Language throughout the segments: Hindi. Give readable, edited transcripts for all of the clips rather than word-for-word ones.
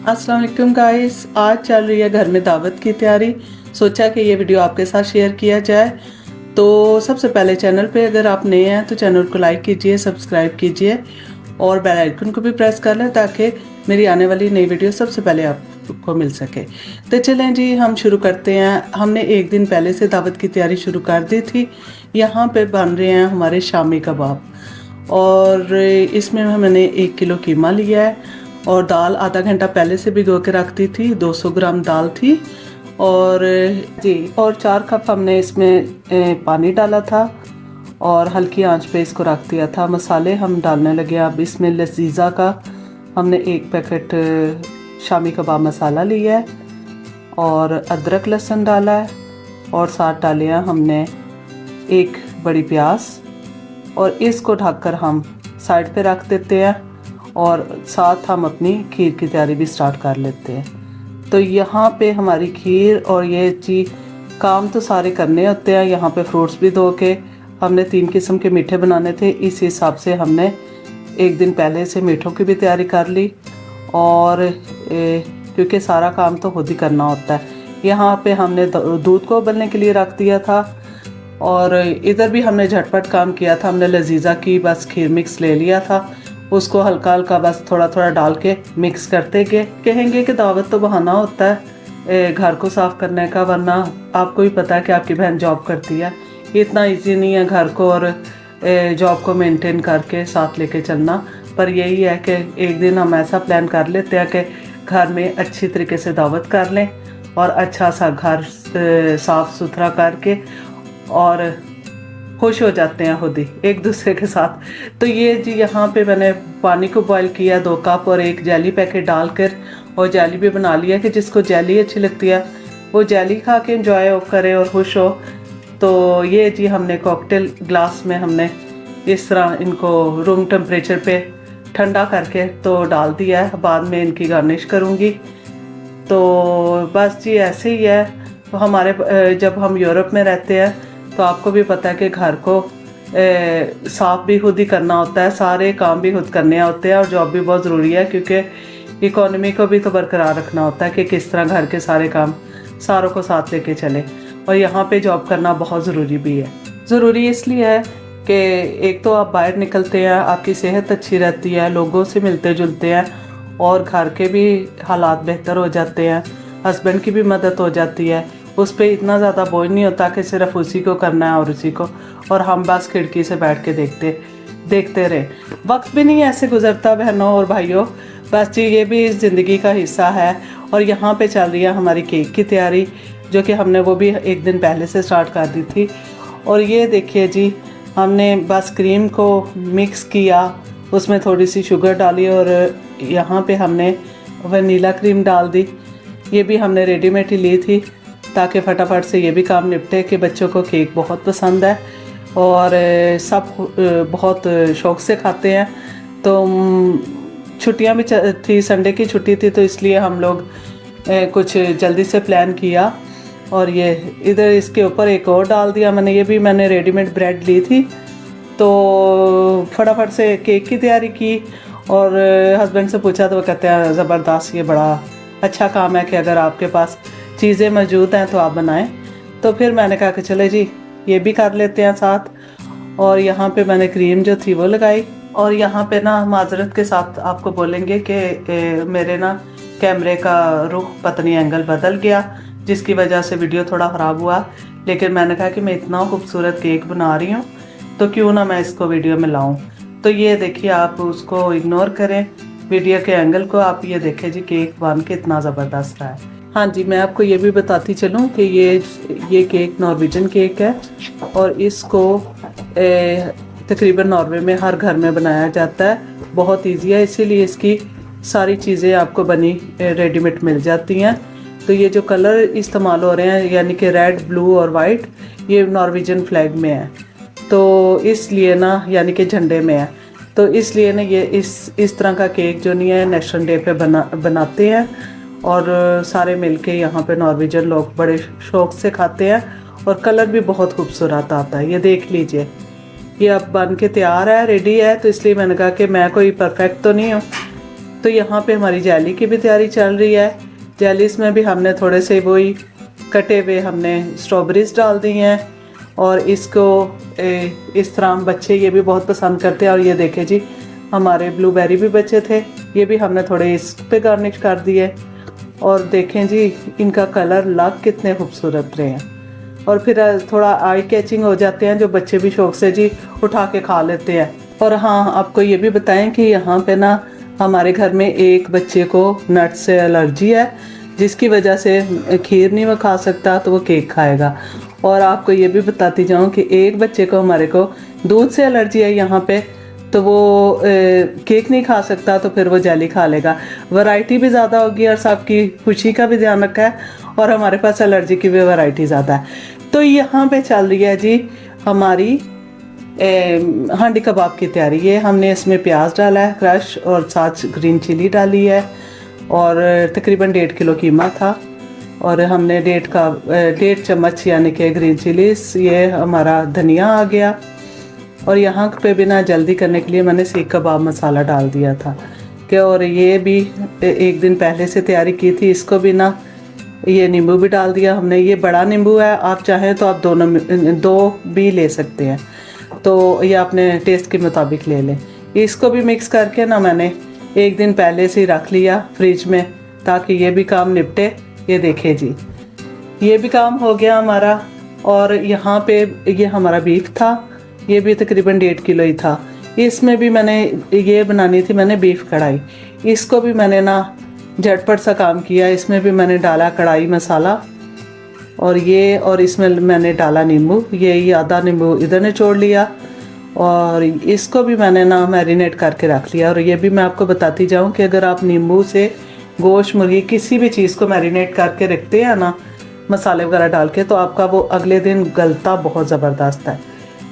अस्सलाम वालेकुम गाइस, आज चल रही है घर में दावत की तैयारी। सोचा कि ये वीडियो आपके साथ शेयर किया जाए। तो सबसे पहले चैनल पे अगर आप नए हैं तो चैनल को लाइक कीजिए, सब्सक्राइब कीजिए और बेल आइकन को भी प्रेस कर लें ताकि मेरी आने वाली नई वीडियो सबसे पहले आपको मिल सके। तो चलें जी, हम शुरू करते हैं। हमने एक दिन पहले से दावत की तैयारी शुरू कर दी थी। यहाँ पे बन रहे हैं हमारे शामी कबाब और इसमें मैंने 1 किलो कीमा लिया है और दाल आधा घंटा पहले से भिगो के रख दी थी। 200 ग्राम दाल थी और जी, और 4 कप हमने इसमें पानी डाला था और हल्की आंच पे इसको रख दिया था। मसाले हम डालने लगे। अब इसमें लजीज़ा का हमने 1 पैकेट शामी कबाब मसाला लिया है और अदरक लहसुन डाला है और साथ डाले हैं हमने 1 बड़ी प्याज और इसको ढककर हम साइड पे रख देते हैं और साथ हम अपनी खीर की तैयारी भी स्टार्ट कर लेते हैं। तो यहाँ पे हमारी खीर और ये जी काम तो सारे करने होते हैं। यहाँ पे फ्रूट्स भी धो के हमने 3 किस्म के मीठे बनाने थे, इस हिसाब से हमने एक दिन पहले से मीठों की भी तैयारी कर ली और क्योंकि सारा काम तो खुद ही करना होता है। यहाँ पे हमने दूध को उबलने के लिए रख दिया था और इधर भी हमने झटपट काम किया था। हमने लजीज़ा की बस खीर मिक्स ले लिया था, उसको हल्का हल्का बस थोड़ा थोड़ा डाल के मिक्स करते गए। कहेंगे कि दावत तो बहाना होता है घर को साफ़ करने का, वरना आपको ही पता है कि आपकी बहन जॉब करती है। इतना इजी नहीं है घर को और जॉब को मेंटेन करके साथ लेके चलना। पर यही है कि एक दिन हम ऐसा प्लान कर लेते हैं कि घर में अच्छी तरीके से दावत कर लें और अच्छा सा घर साफ़ सुथरा करके और खुश हो जाते हैं खुद ही एक दूसरे के साथ। तो ये जी यहाँ पे मैंने पानी को बॉईल किया 2 कप और 1 जेली पैकेट डालकर और जेली भी बना लिया कि जिसको जेली अच्छी लगती है वो जेली खा के एंजॉय करे और खुश हो। तो ये जी हमने कॉकटेल ग्लास में हमने इस तरह इनको रूम टेम्परेचर पे ठंडा करके तो डाल दिया है। बाद में इनकी गार्निश करूँगी। तो बस जी ऐसे ही है। तो हमारे जब हम यूरोप में रहते हैं तो आपको भी पता है कि घर को साफ़ भी खुद ही करना होता है, सारे काम भी खुद करने होते हैं और जॉब भी बहुत ज़रूरी है क्योंकि इकोनॉमी को भी तो बरकरार रखना होता है कि किस तरह घर के सारे काम सारों को साथ लेके चले। और यहाँ पे जॉब करना बहुत ज़रूरी भी है। ज़रूरी इसलिए है कि एक तो आप बाहर निकलते हैं, आपकी सेहत अच्छी रहती है, लोगों से मिलते जुलते हैं और घर के भी हालात बेहतर हो जाते हैं, हस्बैंड की भी मदद हो जाती है। उस पर इतना ज़्यादा बोझ नहीं होता कि सिर्फ उसी को करना है और उसी को, और हम बस खिड़की से बैठ के देखते रहे। वक्त भी नहीं ऐसे गुजरता बहनों और भाइयों। बस जी ये भी ज़िंदगी का हिस्सा है। और यहाँ पे चल रही है हमारी केक की तैयारी, जो कि हमने वो भी एक दिन पहले से स्टार्ट कर दी थी। और ये देखिए जी, हमने बस क्रीम को मिक्स किया, उसमें थोड़ी सी शुगर डाली और यहाँ पे हमने वनीला क्रीम डाल दी। ये भी हमने रेडीमेड ही ली थी ताकि फटाफट से ये भी काम निपटे कि बच्चों को केक बहुत पसंद है और सब बहुत शौक़ से खाते हैं। तो छुट्टियां भी थी, संडे की छुट्टी थी, तो इसलिए हम लोग कुछ जल्दी से प्लान किया और ये इधर इसके ऊपर एक और डाल दिया मैंने। ये भी मैंने रेडीमेड ब्रेड ली थी तो फटाफट से केक की तैयारी की और हस्बैंड से पूछा तो वो कहते हैं ज़बरदस्त, ये बड़ा अच्छा काम है कि अगर आपके पास चीज़ें मौजूद हैं तो आप बनाएं। तो फिर मैंने कहा कि चले जी ये भी कर लेते हैं साथ। और यहाँ पे मैंने क्रीम जो थी वो लगाई और यहाँ पे ना माजरत के साथ आपको बोलेंगे कि मेरे ना कैमरे का रुख पता नहीं एंगल बदल गया, जिसकी वजह से वीडियो थोड़ा ख़राब हुआ। लेकिन मैंने कहा कि मैं इतना खूबसूरत केक बना रही हूँ तो क्यों ना मैं इसको वीडियो में लाऊँ। तो ये देखिए, आप उसको इग्नोर करें वीडियो के एंगल को। आप ये देखें जी केक बन के इतना ज़बरदस्त रहा है। हाँ जी, मैं आपको ये भी बताती चलूँ कि ये केक नॉर्वेजन केक है और इसको तकरीबन नॉर्वे में हर घर में बनाया जाता है। बहुत इजी है, इसीलिए इसकी सारी चीज़ें आपको बनी रेडीमेड मिल जाती हैं। तो ये जो कलर इस्तेमाल हो रहे हैं यानी कि रेड, ब्लू और वाइट, ये नॉर्वेजन फ्लैग में है, तो इसलिए ना यानी कि झंडे में है। तो इसलिए ना ये इस तरह का केक जो नहीं है नेशनल डे पे बनाते हैं और सारे मिलके यहाँ पे नॉर्वेजन लोग बड़े शौक़ से खाते हैं और कलर भी बहुत खूबसूरत आता है। ये देख लीजिए, ये अब बन के तैयार है, रेडी है। तो इसलिए मैंने कहा कि मैं कोई परफेक्ट तो नहीं हूँ, तो यहाँ पे हमारी जेली की भी तैयारी चल रही है। जेलीस में भी हमने थोड़े से वही कटे हुए हमने स्ट्रॉबेरीज डाल दी हैं और इसको इस तरह बच्चे ये भी बहुत पसंद करते हैं। और ये देखे जी हमारे ब्लूबेरी भी बचे थे, ये भी हमने थोड़े इस पे गार्निश कर दिए। और देखें जी इनका कलर लग कितने खूबसूरत रहे हैं और फिर थोड़ा आई कैचिंग हो जाते हैं, जो बच्चे भी शौक से जी उठा के खा लेते हैं। और हाँ, आपको ये भी बताएं कि यहाँ पे ना हमारे घर में एक बच्चे को नट से एलर्जी है, जिसकी वजह से खीर नहीं वो खा सकता, तो वो केक खाएगा। और आपको ये भी बताती जाऊँ कि एक बच्चे को हमारे को दूध से एलर्जी है यहाँ पे, तो वो केक नहीं खा सकता, तो फिर वो जेली खा लेगा। वैरायटी भी ज़्यादा होगी और सबकी खुशी का भी ध्यान रखा है, और हमारे पास एलर्जी की भी वैरायटी ज़्यादा है। तो यहाँ पे चल रही है जी हमारी हांडी कबाब की तैयारी। ये हमने इसमें प्याज डाला है क्रश और साथ ग्रीन चिली डाली है और तकरीबन 1.5 किलो कीमा था और हमने 1.5 चम्मच यानी कि ग्रीन चिलीज, ये हमारा धनिया आ गया। और यहाँ पे भी ना जल्दी करने के लिए मैंने सीख कबाब मसाला डाल दिया था कि, और ये भी एक दिन पहले से तैयारी की थी। इसको भी ना ये नींबू भी डाल दिया हमने। ये बड़ा नींबू है, आप चाहें तो आप दो भी ले सकते हैं, तो ये अपने टेस्ट के मुताबिक ले लें। इसको भी मिक्स करके ना मैंने एक दिन पहले से रख लिया फ्रिज में, ताकि ये भी काम निपटे। ये देखें जी ये भी काम हो गया हमारा। और यहाँ पे ये हमारा बीफ था, ये भी तकरीबन 1.5 किलो ही था। इसमें भी मैंने ये बनानी थी मैंने बीफ कढ़ाई, इसको भी मैंने ना झटपट सा काम किया। इसमें भी मैंने डाला कढ़ाई मसाला और इसमें मैंने डाला नींबू, ये आधा नींबू इधर निचोड़ लिया और इसको भी मैंने ना मैरिनेट करके रख लिया। और ये भी मैं आपको बताती जाऊं कि अगर आप नींबू से गोश्त, मुर्गी, किसी भी चीज़ को मैरिनेट करके रखते हैं ना मसाले वगैरह डाल के, तो आपका वो अगले दिन गलता बहुत ज़बरदस्त है।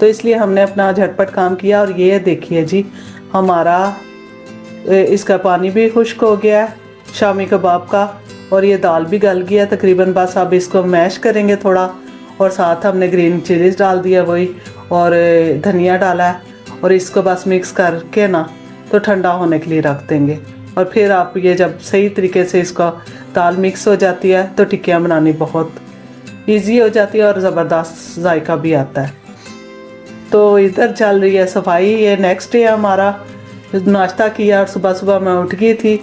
तो इसलिए हमने अपना झटपट काम किया। और ये देखिए जी हमारा इसका पानी भी खुश्क हो गया है शामी कबाब का, और ये दाल भी गल गया तकरीबन। बस अब इसको मैश करेंगे थोड़ा, और साथ हमने ग्रीन चिलीज डाल दिया वही, और धनिया डाला है, और इसको बस मिक्स करके ना तो ठंडा होने के लिए रख देंगे। और फिर आप ये जब सही तरीके से इसका दाल मिक्स हो जाती है तो टिक्कियाँ बनानी बहुत इजी हो जाती है और ज़बरदस्त जायका भी आता है। तो इधर चल रही है सफाई। ये नेक्स्ट डे हमारा नाश्ता किया और सुबह सुबह मैं उठ गई थी,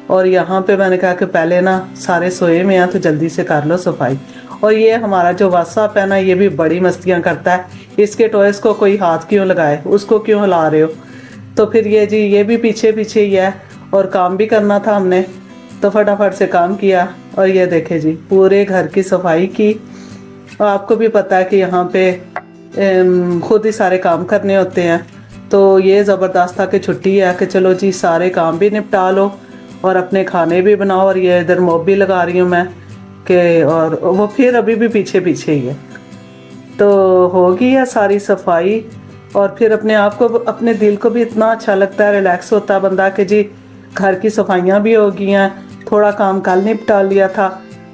और यहाँ पे मैंने कहा कि पहले ना सारे सोए में हैं तो जल्दी से कर लो सफाई। और ये हमारा जो व्हाट्सएप है ना, ये भी बड़ी मस्तियाँ करता है। इसके टॉयस को कोई हाथ क्यों लगाए, उसको क्यों हिला रहे हो। तो फिर ये जी ये भी पीछे पीछे ही है, और काम भी करना था हमने, तो फटाफट से काम किया। और ये देखे जी पूरे घर की सफाई की। और आपको भी पता है कि यहाँ पे खुद ही सारे काम करने होते हैं, तो ये ज़बरदस्त था कि छुट्टी है कि चलो जी सारे काम भी निपटा लो और अपने खाने भी बनाओ। और ये इधर मोब भी लगा रही हूँ मैं कि, और वो फिर अभी भी पीछे पीछे ही है। तो होगी है सारी सफाई, और फिर अपने आप को, अपने दिल को भी इतना अच्छा लगता है, रिलैक्स होता है बंदा कि जी घर की सफाइयाँ भी हो गई हैं, थोड़ा काम कल निपटा लिया था,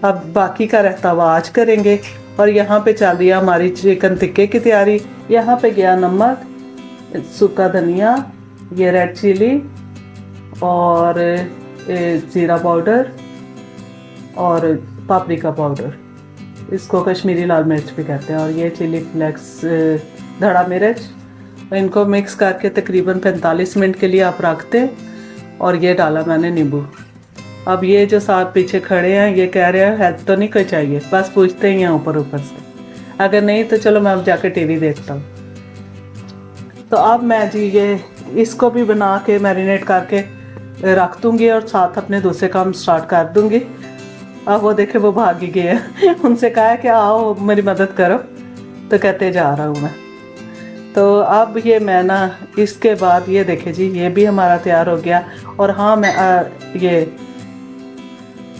अब बाकी का रहता हुआ आज करेंगे। और यहाँ पे चल रही है हमारी चिकन टिक्के की तैयारी। यहाँ पे गया नमक, सूखा धनिया, ये रेड चिली और ज़ीरा पाउडर और पापरिका पाउडर, इसको कश्मीरी लाल मिर्च भी कहते हैं, और ये चिली फ्लेक्स धड़ा मिर्च। इनको मिक्स करके तकरीबन 45 मिनट के लिए आप रखते। और ये डाला मैंने नींबू। अब ये जो साथ पीछे खड़े हैं ये कह रहे हैं हेल्प तो नहीं कोई चाहिए, बस पूछते ही हैं ऊपर ऊपर से, अगर नहीं तो चलो मैं अब जाके टीवी देखता हूँ। तो अब मैं जी ये इसको भी बना के मैरिनेट करके रख दूँगी और साथ अपने दूसरे काम स्टार्ट कर दूँगी। अब वो देखे वो भाग ही गए हैं उनसे कहा है कि आओ मेरी मदद करो, तो कहते जा रहा हूँ मैं। तो अब ये मैं ना इसके बाद ये देखे जी ये भी हमारा तैयार हो गया। और हाँ मैं ये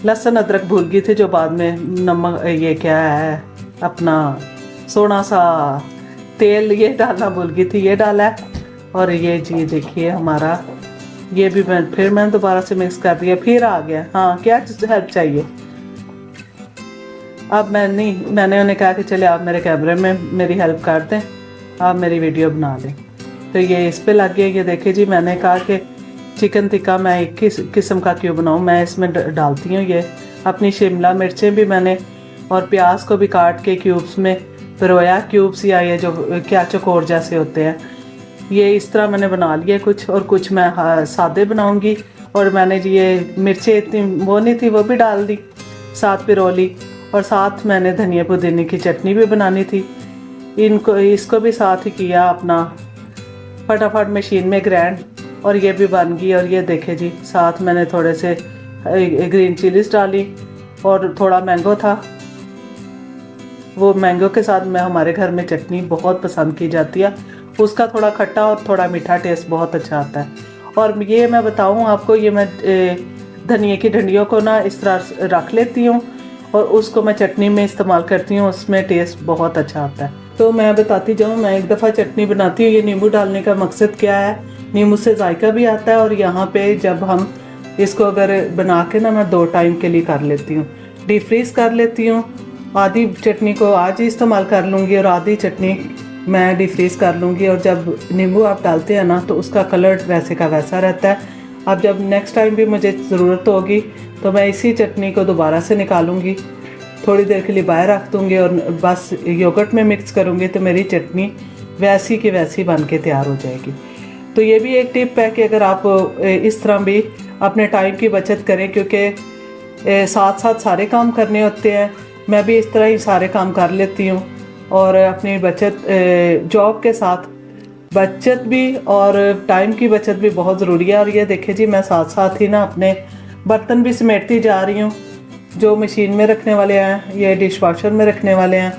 लहसुन अदरक भूल गई थी, जो बाद में नमक ये क्या है अपना सोना सा तेल ये डालना भूल गई थी, ये डाला है। और ये जी देखिए हमारा ये भी मैंने दोबारा से मिक्स कर दिया, फिर आ गया। हाँ क्या हेल्प चाहिए। अब मैंने उन्हें कहा कि चले आप मेरे कैमरे में मेरी हेल्प कर दें, आप मेरी वीडियो बना लें। तो ये इस पे लग गया। ये देखिए जी मैंने कहा कि चिकन टिक्का मैं एक किस्म का क्यों बनाऊँ, मैं इसमें डालती हूँ ये अपनी शिमला मिर्चें भी मैंने और प्याज को भी काट के क्यूब्स में पिरोया, क्यूब्स या ये जो क्या चकोर जैसे होते हैं, ये इस तरह मैंने बना लिए कुछ, और कुछ मैं सादे बनाऊंगी। और मैंने जी ये मिर्चें इतनी वो नहीं थी, वो भी डाल दी, साथ पिरो ली। और साथ मैंने धनिया पुदीने की चटनी भी बनानी थी, इसको भी साथ ही किया अपना फटाफट मशीन में ग्राइंड, और ये भी बन गई। और ये देखे जी, साथ मैंने थोड़े से ग्रीन चिलीज डाली और थोड़ा मैंगो था, वो मैंगो के साथ में हमारे घर में चटनी बहुत पसंद की जाती है, उसका थोड़ा खट्टा और थोड़ा मीठा टेस्ट बहुत अच्छा आता है। और ये मैं बताऊं आपको, ये मैं धनिया की डंडियों को ना इस तरह रख लेती हूँ और उसको मैं चटनी में इस्तेमाल करती हूँ, उसमें टेस्ट बहुत अच्छा आता है। तो मैं बताती जाऊँ, मैं एक दफ़ा चटनी बनाती हूँ। ये नींबू डालने का मकसद क्या है, नींबू से जायका भी आता है, और यहाँ पे जब हम इसको अगर बना के ना मैं 2 टाइम के लिए कर लेती हूँ, डीप फ्रीज कर लेती हूँ। आधी चटनी को आज ही इस्तेमाल कर लूँगी और आधी चटनी मैं डीप फ्रीज कर लूँगी। और जब नींबू आप डालते हैं ना तो उसका कलर वैसे का वैसा रहता है। अब जब नेक्स्ट टाइम भी मुझे ज़रूरत होगी तो मैं इसी चटनी को दोबारा से निकालूंगी, थोड़ी देर के लिए बाहर रख दूँगी और बस योगर्ट में मिक्स करूँगी, तो मेरी चटनी वैसी की वैसी बन के तैयार हो जाएगी। तो ये भी एक टिप है कि अगर आप इस तरह भी अपने टाइम की बचत करें, क्योंकि साथ साथ सारे काम करने होते हैं। मैं भी इस तरह ही सारे काम कर लेती हूँ, और अपनी बचत, जॉब के साथ बचत भी और टाइम की बचत भी बहुत ज़रूरी है। और ये देखिए जी, मैं साथ साथ ही ना अपने बर्तन भी समेटती जा रही हूँ, जो मशीन में रखने वाले हैं, ये डिश वाशर में रखने वाले हैं,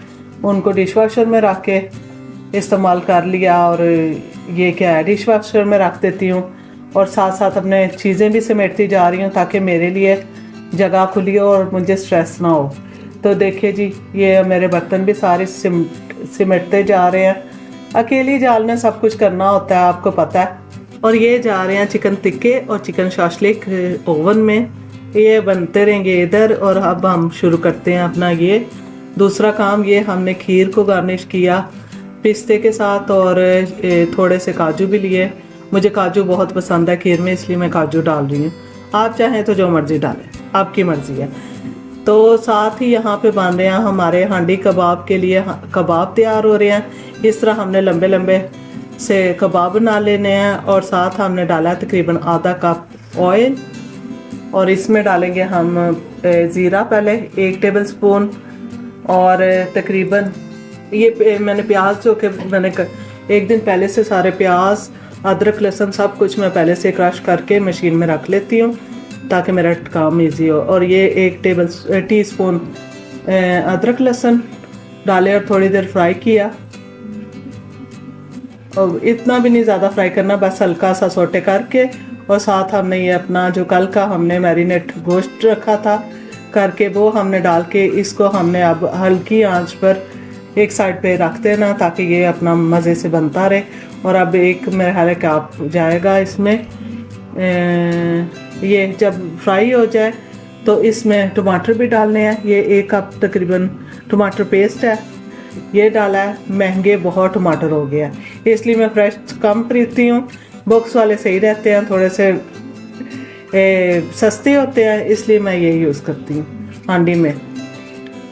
उनको डिश वाशर में रख के इस्तेमाल कर लिया, और ये क्या है, डिश वाशर में रख देती हूँ। और साथ साथ अपने चीज़ें भी समेटती जा रही हूँ ताकि मेरे लिए जगह खुली हो और मुझे स्ट्रेस ना हो। तो देखिए जी, ये मेरे बर्तन भी सारे सिमटते जा रहे हैं। अकेली जाल में सब कुछ करना होता है, आपको पता है। और ये जा रहे हैं चिकन टिक्के और चिकन शाशलिक ओवन में, ये बनते रहेंगे इधर। और अब हम शुरू करते हैं अपना ये दूसरा काम। ये हमने खीर को गार्निश किया पिस्ते के साथ, और थोड़े से काजू भी लिए। मुझे काजू बहुत पसंद है खीर में, इसलिए मैं काजू डाल रही हूँ। आप चाहें तो जो मर्ज़ी डालें, आपकी मर्ज़ी है। तो साथ ही यहाँ पे बन रहे हैं हमारे हांडी कबाब के लिए कबाब तैयार हो रहे हैं। इस तरह हमने लंबे लंबे से कबाब बना लेने हैं। और साथ हमने डाला है तकरीबन आधा कप ऑयल, और इसमें डालेंगे हम ज़ीरा पहले 1 टेबल स्पून, और तकरीबन ये मैंने प्याज जो कि मैंने एक दिन पहले से सारे प्याज, अदरक, लहसुन सब कुछ मैं पहले से क्रश करके मशीन में रख लेती हूँ ताकि मेरा काम इजी हो। और ये 1 टीस्पून अदरक लहसुन डाले और थोड़ी देर फ्राई किया, और इतना भी नहीं ज़्यादा फ्राई करना, बस हल्का सा सोटे करके। और साथ हमने ये अपना जो कल का हमने मैरिनेट गोश्त रखा था करके, वो हमने डाल के इसको हमने अब हल्की आंच पर एक साइड पे रख देना ताकि ये अपना मज़े से बनता रहे। और अब एक मेरा ख्याल है कि आप जाएगा इसमें, ये जब फ्राई हो जाए तो इसमें टमाटर भी डालने हैं। ये 1 कप तकरीबन टमाटर पेस्ट है, ये डाला है। महंगे बहुत टमाटर हो गया है, इसलिए मैं फ्रेश कम खरीदती हूँ। बॉक्स वाले सही रहते हैं, थोड़े से सस्ते होते हैं, इसलिए मैं ये यूज़ करती हूँ हांडी में।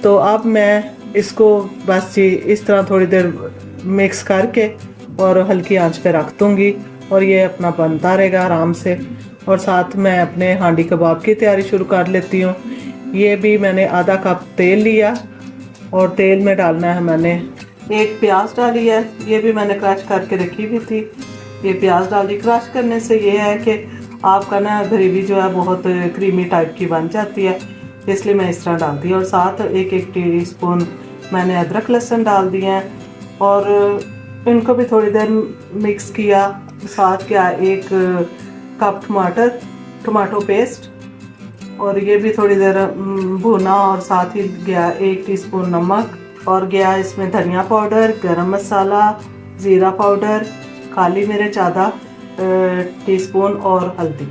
तो अब मैं इसको बस जी इस तरह थोड़ी देर मिक्स करके और हल्की आंच पे रख दूँगी, और ये अपना बनता रहेगा आराम से। और साथ मैं अपने हांडी कबाब की तैयारी शुरू कर लेती हूँ। ये भी मैंने आधा कप तेल लिया, और तेल में डालना है मैंने 1 प्याज डाली है, ये भी मैंने क्रश करके रखी हुई थी। ये प्याज डाली, क्रश करने से ये है कि आपका ना ग्रेवी जो है बहुत क्रीमी टाइप की बन जाती है, इसलिए मैं इस तरह डालती हूँ। और साथ 1 टीस्पून मैंने अदरक लहसुन डाल दिए हैं, और इनको भी थोड़ी देर मिक्स किया। साथ क्या 1 कप टमाटो पेस्ट, और ये भी थोड़ी देर भुना। और साथ ही गया 1 टीस्पून नमक, और गया इसमें धनिया पाउडर, गरम मसाला, ज़ीरा पाउडर, काली मिर्च आधा टीस्पून, और हल्दी।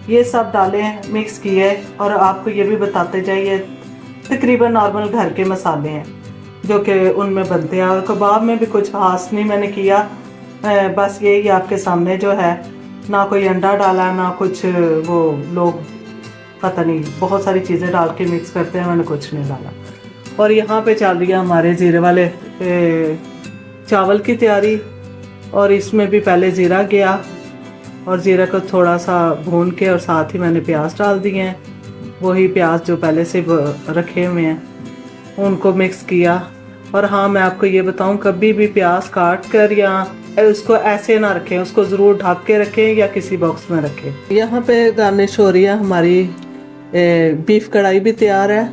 ये सब डाले, मिक्स किए। और आपको ये भी बताते जाइए, तकरीबन नॉर्मल घर के मसाले हैं जो कि उनमें बनते हैं। और कबाब में भी कुछ खास नहीं मैंने किया, बस यही आपके सामने जो है ना कोई अंडा डाला ना कुछ, वो लोग पता नहीं बहुत सारी चीज़ें डाल के मिक्स करते हैं, मैंने कुछ नहीं डाला। और यहाँ पे चल रही है हमारे ज़ीरे वाले चावल की तैयारी। और इसमें भी पहले ज़ीरा गया और ज़ीरा को थोड़ा सा भून के और साथ ही मैंने प्याज डाल दिए हैं, वही प्याज जो पहले से रखे हुए हैं उनको मिक्स किया। और हाँ, मैं आपको ये बताऊँ, कभी भी प्याज काट कर या उसको ऐसे ना रखें, उसको ज़रूर ढक के रखें या किसी बॉक्स में रखें। यहाँ पे गार्निश हो रही है हमारी, बीफ कढ़ाई भी तैयार है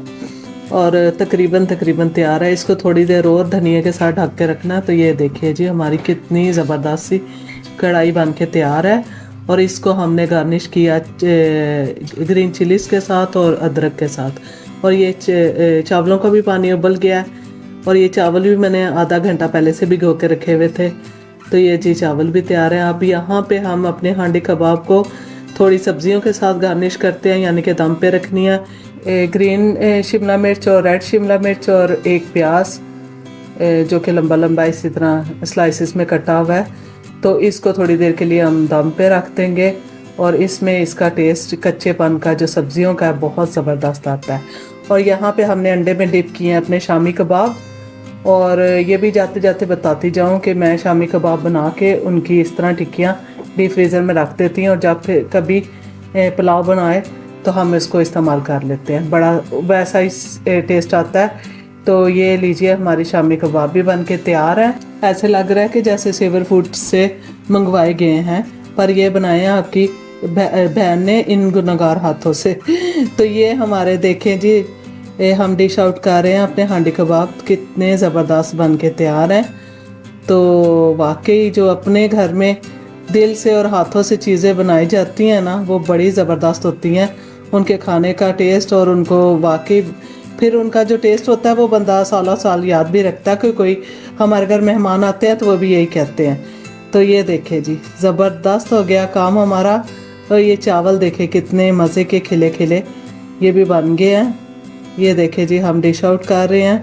और तकरीबन तैयार है। इसको थोड़ी देर और धनिया के साथ ढक के रखना। तो ये देखिए जी हमारी कितनी ज़बरदस्त सी कढ़ाई बन के तैयार है। और इसको हमने गार्निश किया ग्रीन चिलीज़ के साथ और अदरक के साथ। और ये चावलों का भी पानी उबल गया है और ये चावल भी मैंने आधा घंटा पहले से भिगो के रखे हुए थे। तो ये जी चावल भी तैयार है। अब यहाँ पे हम अपने हांडी कबाब को थोड़ी सब्जियों के साथ गार्निश करते हैं, यानी कि दम पे रखनी है। ग्रीन शिमला मिर्च और रेड शिमला मिर्च और एक प्याज जो कि लंबा लंबा इसी तरह स्लाइसिस में कटा हुआ है। तो इसको थोड़ी देर के लिए हम दम पे रख देंगे और इसमें इसका टेस्ट कच्चेपन का जो सब्जियों का है बहुत ज़बरदस्त आता है। और यहाँ पे हमने अंडे में डिप किए हैं अपने शामी कबाब। और ये भी जाते जाते बताती जाऊँ कि मैं शामी कबाब बना के उनकी इस तरह टिक्कियाँ डीप फ्रीज़र में रख देती हैं और जब फिर कभी पुलाव बनाए तो हम इसको इस्तेमाल कर लेते हैं, बड़ा वैसा ही टेस्ट आता है। तो ये लीजिए हमारी शामी कबाब भी बन के तैयार है। ऐसे लग रहा है कि जैसे सेवर फूड से मंगवाए गए हैं, पर ये बनाए हैं आपकी बहन ने इन गुनहगार हाथों से। तो ये हमारे देखें जी, हम डिश आउट कर रहे हैं अपने हांडी कबाब, कितने ज़बरदस्त बन के तैयार हैं। तो वाकई जो अपने घर में दिल से और हाथों से चीज़ें बनाई जाती हैं ना, वो बड़ी ज़बरदस्त होती हैं। उनके खाने का टेस्ट और उनको वाकई फिर उनका जो टेस्ट होता है वो बंदा सालों साल याद भी रखता है। कोई हमारे घर मेहमान आते हैं तो वो भी यही कहते हैं। तो ये देखे जी ज़बरदस्त हो गया काम हमारा। और ये चावल देखे कितने मज़े के खिले खिले ये भी बन गए हैं। ये देखे जी हम डिश आउट कर रहे हैं।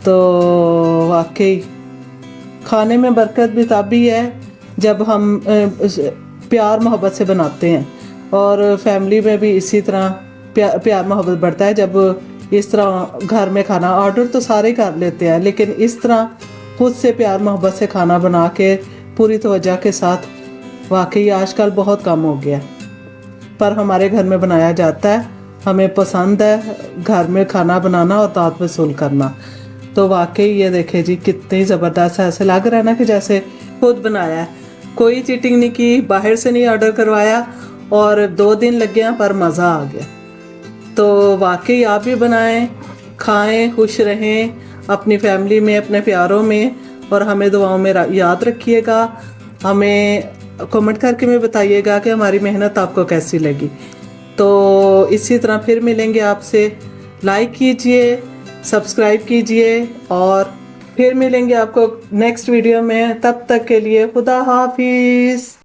तो वाकई खाने में बरकत भी तभी है जब हम प्यार मोहब्बत से बनाते हैं। और फैमिली में भी इसी तरह प्यार मोहब्बत बढ़ता है जब इस तरह घर में खाना, ऑर्डर तो सारे कर लेते हैं लेकिन इस तरह खुद से प्यार मोहब्बत से खाना बना के पूरी तवज्जो के साथ, वाकई आजकल बहुत कम हो गया पर हमारे घर में बनाया जाता है। हमें पसंद है घर में खाना बनाना और दावत वसूल करना। तो वाकई ये देखे जी कितनी ज़बरदस्त, ऐसे लग रहा है ना कि जैसे खुद बनाया है, कोई चीटिंग नहीं की, बाहर से नहीं ऑर्डर करवाया। और 2 दिन लग गए पर मज़ा आ गया। तो वाकई आप भी बनाएं, खाएं, खुश रहें अपनी फैमिली में, अपने प्यारों में। और हमें दुआओं में याद रखिएगा। हमें कमेंट करके में बताइएगा कि हमारी मेहनत आपको कैसी लगी। तो इसी तरह फिर मिलेंगे आपसे। लाइक कीजिए, सब्सक्राइब कीजिए और फिर मिलेंगे आपको नेक्स्ट वीडियो में। तब तक के लिए खुदा हाफिज़।